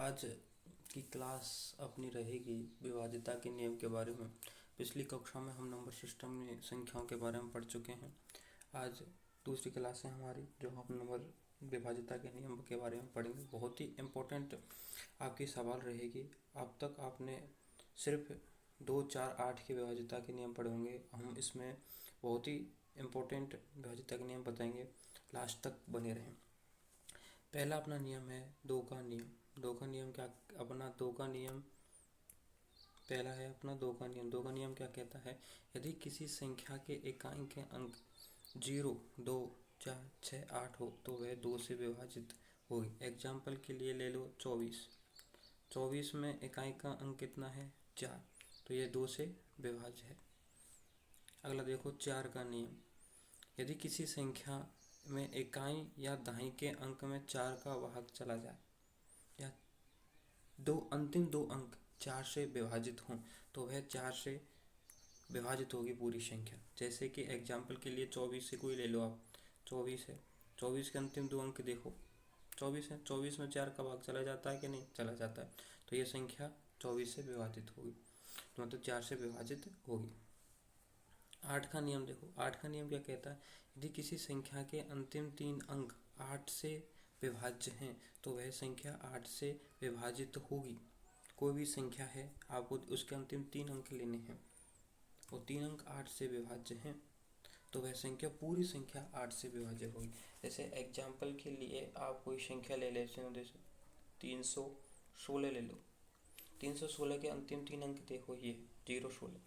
आज की क्लास अपनी रहेगी विभाज्यता के नियम के बारे में। पिछली कक्षा में हम नंबर सिस्टम में संख्याओं के बारे में पढ़ चुके हैं। आज दूसरी क्लास है हमारी जो हम नंबर विभाज्यता के नियम के बारे में पढ़ेंगे। बहुत ही इम्पोर्टेंट आपकी सवाल रहेगी। अब तक आपने सिर्फ 2, 4, 8 के विभाज्यता के नियम पढ़े होंगे। हम इसमें बहुत ही इम्पोर्टेंट विभाज्यता के नियम बताएंगे, लास्ट तक बने रहें। पहला अपना नियम है दो का नियम। दो का नियम क्या अपना दो का नियम पहला है अपना दो का नियम। दो का नियम क्या कहता है? यदि किसी संख्या के इकाई के अंक 0, 2, 4, 6, 8 हो तो वह 2 से विभाजित होगी। एग्जाम्पल के लिए ले लो 24। 24 में इकाई का अंक कितना है? 4, तो ये 2 से विभाज्य है। अगला देखो 4 का नियम। यदि किसी संख्या में इकाई या दहाई के अंक में 4 का भाग चला जाए या अंतिम दो अंक 4 से विभाजित हों तो वह 4 से विभाजित होगी पूरी संख्या। जैसे कि एग्जाम्पल के लिए 24 से कोई ले लो आप। 24 है, 24 के अंतिम दो अंक देखो 24 है। 24 में 4 का भाग चला जाता है कि नहीं? चला जाता है, तो ये संख्या 24 से विभाजित होगी, तो मतलब 4 से विभाजित होगी। 8 का नियम देखो। 8 का नियम क्या कहता है? यदि किसी संख्या के अंतिम 3 अंक 8 से विभाज्य हैं तो वह संख्या 8 से विभाजित होगी। कोई भी संख्या है, आपको उसके अंतिम 3 अंक लेने हैं और 3 अंक 8 से विभाज्य हैं तो वह संख्या पूरी संख्या 8 से विभाज्य होगी। जैसे एग्जाम्पल के लिए आप कोई संख्या ले लेते हो, जैसे 316 ले लो। 316 के अंतिम 3 अंक देखो, ये 016।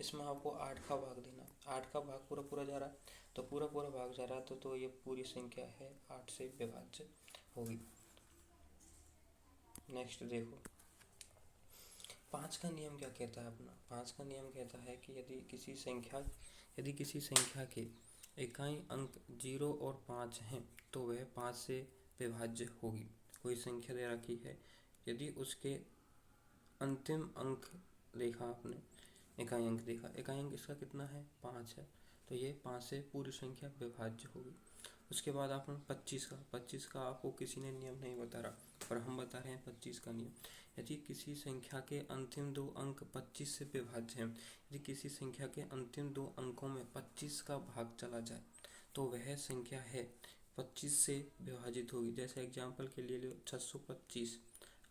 इसमें आपको 8 का भाग देना। 8 का भाग पूरा पूरा जा रहा है, तो पूरा पूरा भाग जा रहा है, तो ये पूरी संख्या है 8 से विभाज्य होगी। नेक्स्ट देखो 5 का नियम क्या कहता है अपना? 5 का नियम कहता है कि यदि किसी संख्या के इकाई अंक 0 और 5 हैं तो वह 5 से विभाज्य होगी। कोई संख्या दे रखी है, यदि उसके अंतिम अंक देखा आपने, इकाई अंक देखा, इकाई अंक इसका कितना है? 5 है, तो ये 5 से पूरी संख्या विभाज्य होगी। उसके बाद आपने 25 का आपको किसी ने नियम नहीं बता रहा, पर हम बता रहे हैं 25 का नियम। यदि किसी संख्या के अंतिम दो अंक 25 से विभाज्य हैं, यदि किसी संख्या के अंतिम दो अंकों में 25 का भाग चला जाए तो वह संख्या है 25 से विभाजित होगी। जैसे एग्जाम्पल के लिए लो 625।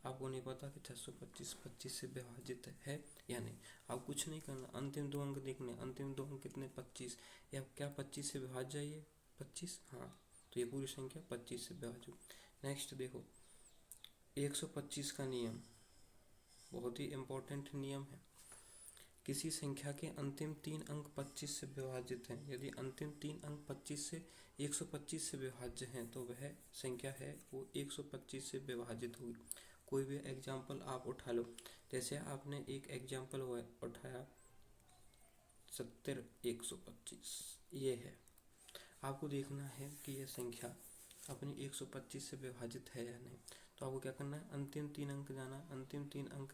आपको नहीं पता कि 625 25 से विभाजित है या नहीं। आप कुछ नहीं करना, अंतिम दो अंक देखने। अंतिम दो अंक कितने? 25। या क्या 25 से विभाज्य है ये? 25, हाँ, तो ये पूरी संख्या 25 से विभाज्य। नेक्स्ट देखो 125 का नियम, बहुत ही इम्पोर्टेंट नियम है। किसी संख्या के अंतिम 3 अंक 25 से विभाजित हैं। यदि अंतिम 3 अंक 25 से 125 से विभाज्य हैं तो वह संख्या है वो 125 से विभाजित होगी। कोई भी एग्जाम्पल आप उठा लो। जैसे आपने एक एग्जाम्पल उठाया 70 125, ये है। आपको देखना है कि यह संख्या अपनी 125 से विभाजित है या नहीं। तो आपको क्या करना है? अंतिम 3 अंक जाना। अंतिम 3 अंक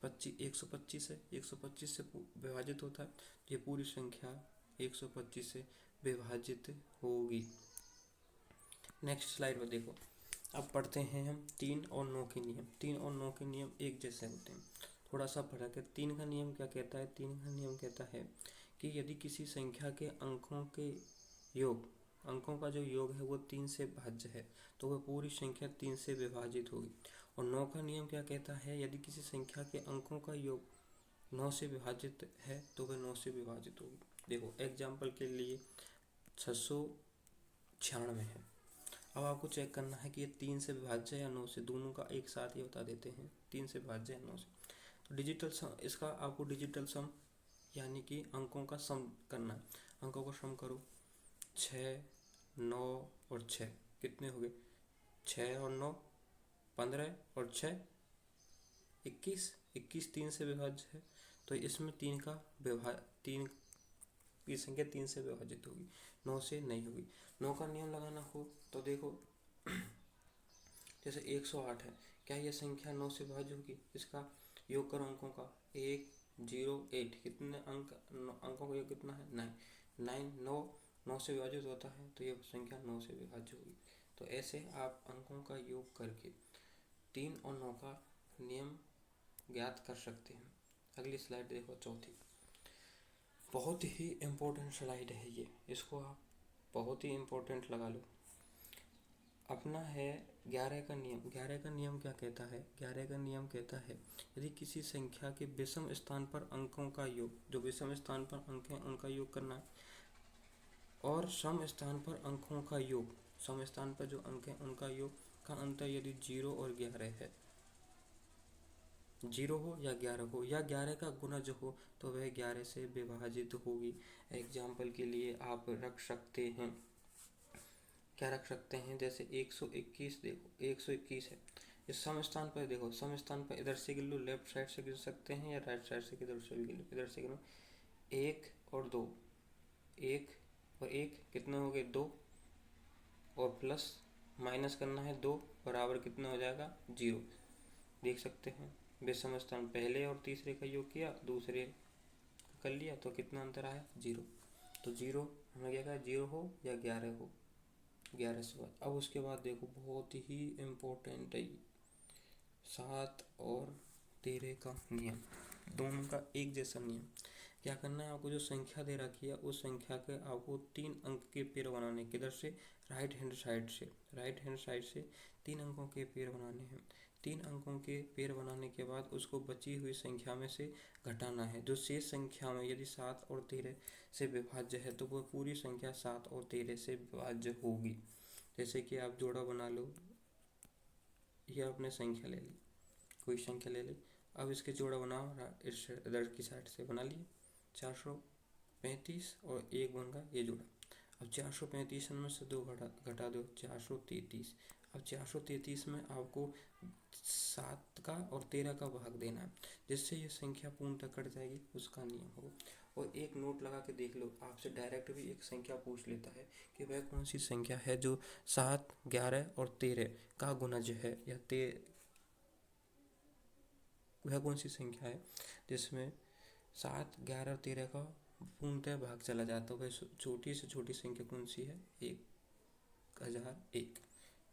125 है, 125 से विभाजित होता है, ये पूरी संख्या 125 से विभाजित होगी। नेक्स्ट स्लाइड में देखो, अब पढ़ते हैं हम 3 और 9 के नियम। 3 और 9 के नियम एक जैसे होते हैं, थोड़ा सा फर्क है। 3 का नियम क्या कहता है? 3 का नियम कहता है कि यदि किसी संख्या के अंकों का जो योग है वो 3 से भाज्य है तो वह पूरी संख्या 3 से विभाजित होगी। और 9 का नियम क्या कहता है? यदि किसी संख्या के अंकों का योग 9 से विभाजित है तो वह 9 से विभाजित होगी। देखो एग्जाम्पल के लिए 696 है। अब आपको चेक करना है कि ये 3 से विभाज्य है या 9 से। दोनों का एक साथ ही बता देते हैं, 3 से विभाज्य है 9 से। तो डिजिटल सम, इसका आपको डिजिटल सम यानी कि अंकों का सम करना है। अंकों का सम करो, 6, 9 और 6 कितने हो गए? 6 और 9 15 और 6 21। 21 3 से विभाज्य है, तो इसमें 3 की संख्या 3 से विभाजित होगी, 9 से नहीं होगी। 9 का नियम लगाना हो तो देखो जैसे 108 है, क्या यह संख्या 9 से विभाज्य होगी? इसका योग करो अंकों का, 108 कितने अंकों का योग कितना है? 9 9 से विभाजित होता है, तो ये संख्या 9 से विभाज्य होगी। तो ऐसे आप अंकों का योग करके 3 और 9 का नियम ज्ञात कर सकते हैं। अगली स्लाइड देखो, चौथी। बहुत ही इम्पोर्टेंट स्लाइड है ये, इसको आप बहुत ही इम्पोर्टेंट लगा लो। अपना है 11 का नियम। 11 का नियम क्या कहता है? 11 का नियम कहता है यदि किसी संख्या के विषम स्थान पर अंकों का योग, जो विषम स्थान पर अंक हैं उनका योग करना है, और सम स्थान पर अंकों का योग, सम स्थान पर जो अंक हैं उनका योग का अंतर यदि 0 और 11 है, 0 हो या 11 हो, या 11 का गुणज हो, तो वह 11 से विभाजित होगी। एग्जाम्पल के लिए आप रख सकते हैं, क्या रख सकते हैं, जैसे 121। देखो 121 है, इस सम स्थान पर देखो, सम स्थान पर इधर से गिन लो, लेफ्ट साइड से गिन सकते हैं या राइट साइड से किधर से भी गिन लो। इधर से गिनो, 1 और 2, 1 और 1 कितने हो गए? 2, और प्लस माइनस करना है 2, बराबर कितना हो जाएगा? 0। देख सकते हैं, विषम स्थान पहले और तीसरे का योग किया, दूसरे कर लिया, तो कितना अंतर आया? 0। तो 0 हमें क्या कहा? 0 हो या 11 हो, 11 से बाद। अब उसके बाद देखो, बहुत ही इम्पोर्टेंट है 7 और 13 का नियम, दोनों का एक जैसा नियम। क्या करना है आपको? जो संख्या दे रखी है उस संख्या के आपको 3 अंक के पेड़ बनाने, किधर से? राइट हैंड साइड से, राइट हैंड साइड से 3 अंकों के पेड़ बनाने हैं। 3 अंकों के पेड़ बनाने के बाद उसको बची हुई संख्या में से घटाना है। जो शेष संख्या में यदि 7 और 13 से विभाज्य है तो वह पूरी संख्या 7 और 13 से विभाज्य होगी। जैसे कि आप जोड़ा बना लो, यह आपने संख्या ले ली, कोई संख्या ले ली, अब इसके जोड़ा बनाओ, इस इधर की साइड से बना लिए, 435 और 1 बन गया ये जोड़ा। अब 435 में से 2 घटा दो, 433। अब 433 में आपको 7 का और 13 का भाग देना है, जिससे ये संख्या पूर्णतः कट जाएगी, उसका नियम होगा। और एक नोट लगा के देख लो, आपसे डायरेक्ट भी एक संख्या पूछ लेता है कि वह कौन सी संख्या है जो 7, 11 और 13 का गुणज है, या वह कौन सी संख्या है जिसमें 7, 11 और 13 का पूर्णतः भाग चला जाता है, वह छोटी से छोटी संख्या कौन सी है? 1001।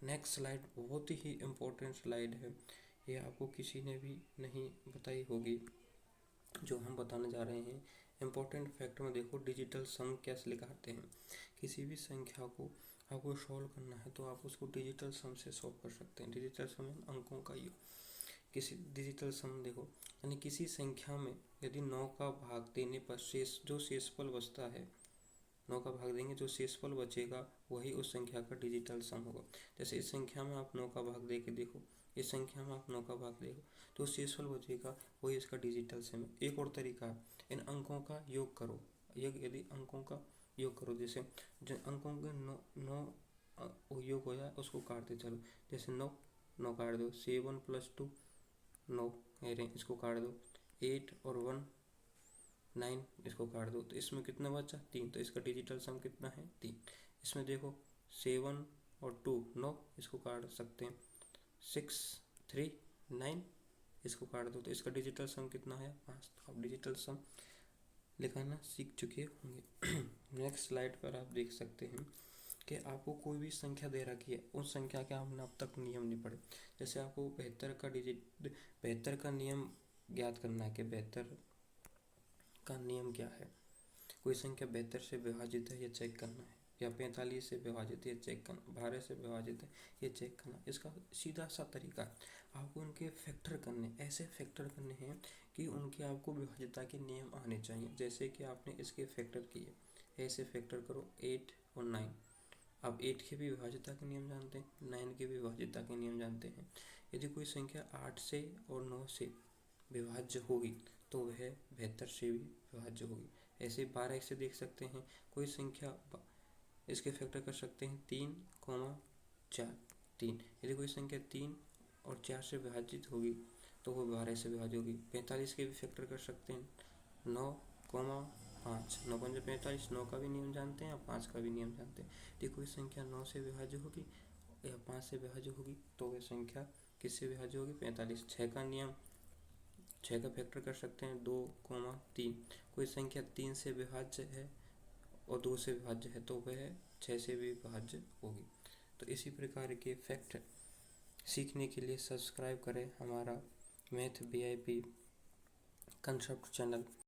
नेक्स्ट स्लाइड बहुत ही इम्पोर्टेंट स्लाइड है, ये आपको किसी ने भी नहीं बताई होगी जो हम बताने जा रहे हैं। इम्पोर्टेंट फैक्ट में देखो, डिजिटल सम कैसे निकालते हैं। किसी भी संख्या को आपको सॉल्व करना है तो आप उसको डिजिटल सम से सॉल्व कर सकते हैं। डिजिटल सम अंकों का योग। किसी डिजिटल सम देखो, यानी किसी संख्या में यदि 9 का भाग देने पर जो शेषफल बचता है, 9 का भाग देंगे, जो शेषफल बचेगा वही उस संख्या का डिजिटल सम होगा। जैसे इस संख्या में आप 9 का भाग दे के देखो, इस संख्या में आप 9 का भाग देखो, तो शेषफल बचेगा वही इसका डिजिटल सम है। एक और तरीका है, इन अंकों का योग करो। यदि अंकों का योग करो, जैसे जिन अंकों के 9 योग हो जाए उसको काटते चलो, जैसे 9 9 काट दो, 7 + 2 9, इसको काट दो, 8 और 1 9, इसको काट दो, तो इसमें कितना बचा? 3। तो इसका डिजिटल सम कितना है? 3। इसमें देखो 7 और 2 9, इसको काट सकते हैं, 6 3 9, इसको काट दो, तो इसका डिजिटल सम कितना है? 5। तो आप डिजिटल सम लिखाना सीख चुके होंगे। नेक्स्ट स्लाइड पर आप देख सकते हैं कि आपको कोई भी संख्या दे रखी है, उस संख्या के हमने अब तक नियम नहीं पढ़े। जैसे आपको 72 का नियम ज्ञात करना है कि 72 का नियम क्या है। कोई संख्या 72 से विभाजित है ये चेक करना है, या 45 से विभाजित है ये चेक करना, 12 से विभाजित है ये चेक करना। इसका सीधा सा तरीका है, आपको उनके फैक्टर करने, ऐसे फैक्टर करने हैं कि उनके आपको विभाज्यता के नियम आने चाहिए। जैसे कि आपने इसके फैक्टर किए, ऐसे फैक्टर करो 8 और 9। आप 8 के भी विभाज्यता के नियम जानते हैं, 9 के भी विभाज्यता के नियम जानते हैं। यदि कोई संख्या 8 से और 9 से विभाज्य होगी तो वह 72 से भी विभाज्य होगी। ऐसे 12 से देख सकते हैं, कोई संख्या इसके फैक्टर कर सकते हैं 3, 4 3। यदि कोई संख्या 3 और 4 से विभाजित होगी तो वो 12 से विभाज्य होगी। 45 के भी फैक्टर कर सकते हैं 9, 5 9 5 45, 9 का भी नियम जानते हैं और 5 का भी नियम जानते हैं। यदि कोई संख्या 9 से विभाज्य होगी या 5 से विभाज्य होगी तो वह संख्या किससे विभाज्य होगी? 45। 6 का नियम, 6 का फैक्टर कर सकते हैं 2, 3। कोई संख्या 3 से विभाज्य है और 2 से विभाज्य है तो वह 6 से भी विभाज्य होगी। तो इसी प्रकार के फैक्ट सीखने के लिए सब्सक्राइब करें हमारा मैथ VIP कंसेप्ट चैनल।